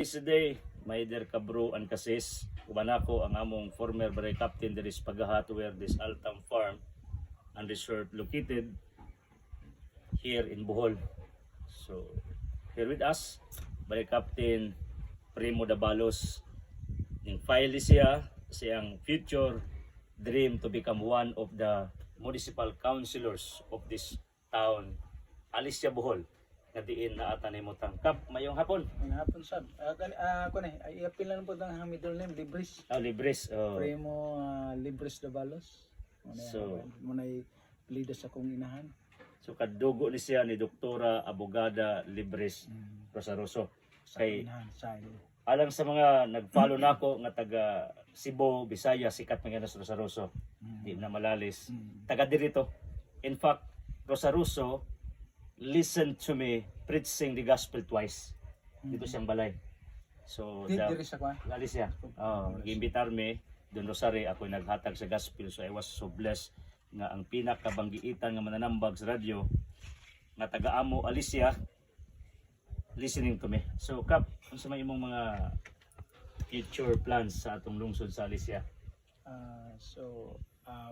Today, my dear kabro and kasis, kumanako ang among former barangay captain there is Pagahat where this Altam Farm and resort located here in Bohol. So, here with us, barangay captain Primo Dabalos. In file siya, siyang future dream to become one of the municipal councilors of this town, Alicia Bohol. Nga diin na ata ni mo tangkap mayong hapon. Ang hapon sad. Ako na, i-appeal lang po ang middle name, Libres. Libres. Primo Libres Dabalos. So, muna leader sa kong inahan. So kadugo ni siya ni Doktora Abogada Libres Rosaroso. Sa Kay inahan, sa alang sa mga nag-follow nako nga taga Cebu, Bisaya, sikat mga nas Rosaroso. Di na malalis. Taga dirito. In fact, Rosaroso listen to me preaching the gospel twice. Dito siyang balay. So, Diri sa kwa. lali siya. Nag-imbitar me doon Rosary, ako naghatag sa gospel. So I was so blessed nga ang pinakabanggiitan nga mananambag sa radyo nga taga-amo Alicia listening to me. So Kap, ano sa may imong mga future plans sa atong lungsod sa Alicia?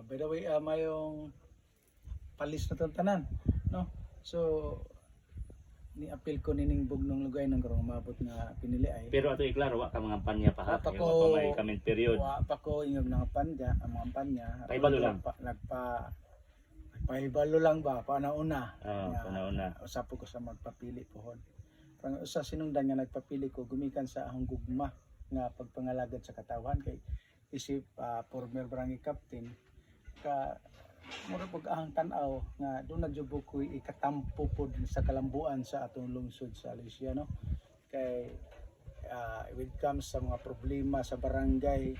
By the way, mayong palis na itong tanan, no? So, ni-appeal ko nining bugnong lugay ng karong mabot nga pinili ay. Pero ato iklaro, wa ka mga panya pa ha? Wa pa Kaya ko- wa pa may kaming period. Wa pa ko ingog ng panya, ang mga panya. Paibalo lang. Paibalo lang ba? Panauna. Panauna. Usapo ko sa magpapili pohon. Parang usa sinungdan nga nagpapili ko gumikan sa ahong gugma nga pagpangalagad sa katawan kay isip former barangay captain ka mura pag ahang tan-aw nga doon na jud ko ikatampo pod sa kalambuan sa atong lungsod sa Alicia, no? Kay when it comes sa mga problema sa barangay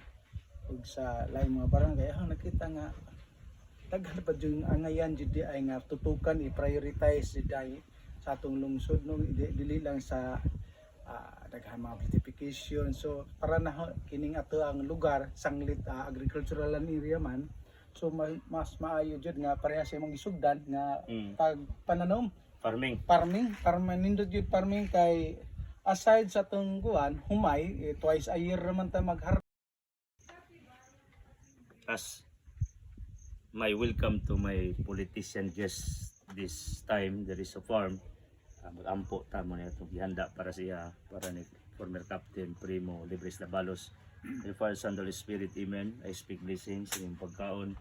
ug sa lain mga barangay nakita nga daghan pa jud angayan jud di ay nga tutukan i-prioritize jud ay sa atong lungsod, no? Dili lang sa daghan mga beautification. So para na kining ato ang lugar sanglit agricultural area man. So mas maayo jud nga pareha sa imong gisugdan nga pagpananom, Farming. permanent jud farming kay aside sa tong kuan humay twice a year naman ta magharvest. As my welcome to my politician guest this time, there is a farm. Mag-ampo tamo na itong gihanda para siya, para ni former captain Primo Libres Dabalos. In the Father, Son, Holy Spirit, Amen. I speak blessings sa inyong pagkaon.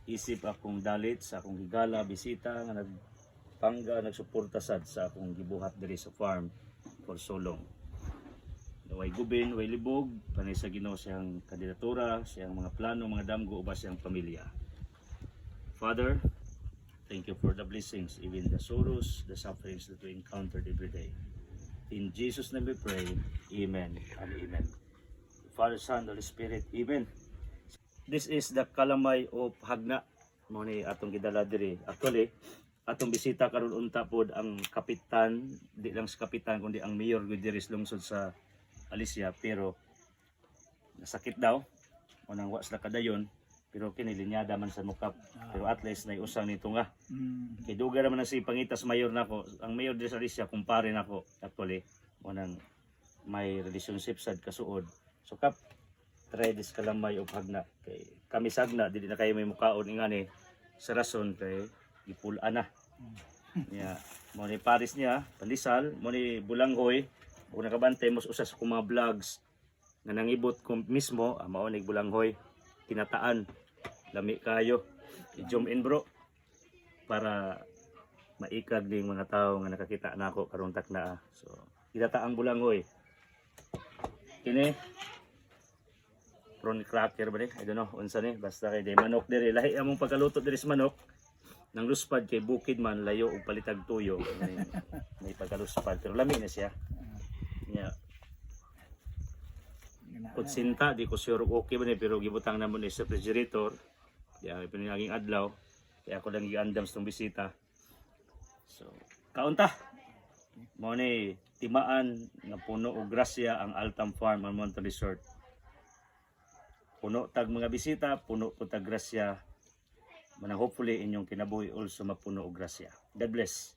Isip akong dalit sa akong higala, bisita nga nagpangga, nagsuporta sad sa akong gibuhat diri sa farm for so long. Way gubin, way libog, panay sa Ginoo siyang kandidatura, siyang mga plano, mga damgo, uba siyang pamilya. Father, thank you for the blessings, even the sorrows, the sufferings that we encountered every day. In Jesus' name we pray, Amen and Amen. Father, Son, Holy Spirit, Amen. This is the kalamay of Hagna. Mo ni atong gidala diri. Actually, atong bisita karon unta pod ang kapitan, di lang sa kapitan kundi ang mayor gud diri sa lungsod sa Alicia, pero nasakit daw. Unang wa sila kadayon, pero kini linyada man sa mukap. Pero at least nay usang nito nga. Kay duga naman na si pangitas mayor nako. Ang mayor diri sa Alicia kumpare nako actually. Unang may relationship sad kasuod. So Kap, try this kalamay of Hagna. Kay kami sagna dili na kayo may mukaon ingani sa rason kay gipulaan na. Yeah, mo ni Paris niya, Palisal, mo ni Bulanghoy, ug nakabantay mos usa sa mga vlogs nga nangibot ko mismo, mao ni Bulanghoy, kinataan, lami kayo. I-zoom in bro para maikag ding mga tao nga nakakita nako karong takna. So, kinataang Bulanghoy. Kini prawn cracker ba ni? I don't know unsa ni, basta kay day manok diri, lahi among pagkaluto diri sa manok. Nang luspad kay bukid man layo og palitag tuyo. May pagkaluspad pero lami na siya. Nya. Kutsinta di ko sure okay ba ni, pero gibutang namon ni sa refrigerator. Di ay pinaging adlaw. Kaya ako lang giandam sa tong bisita. So, kaunta. Mo ni timaan nga puno og grasya ang Altam Farm and Mountain Resort. Puno tag mga bisita, puno po tag grasya. Manang hopefully inyong kinabuhi also mapuno og grasya. God bless.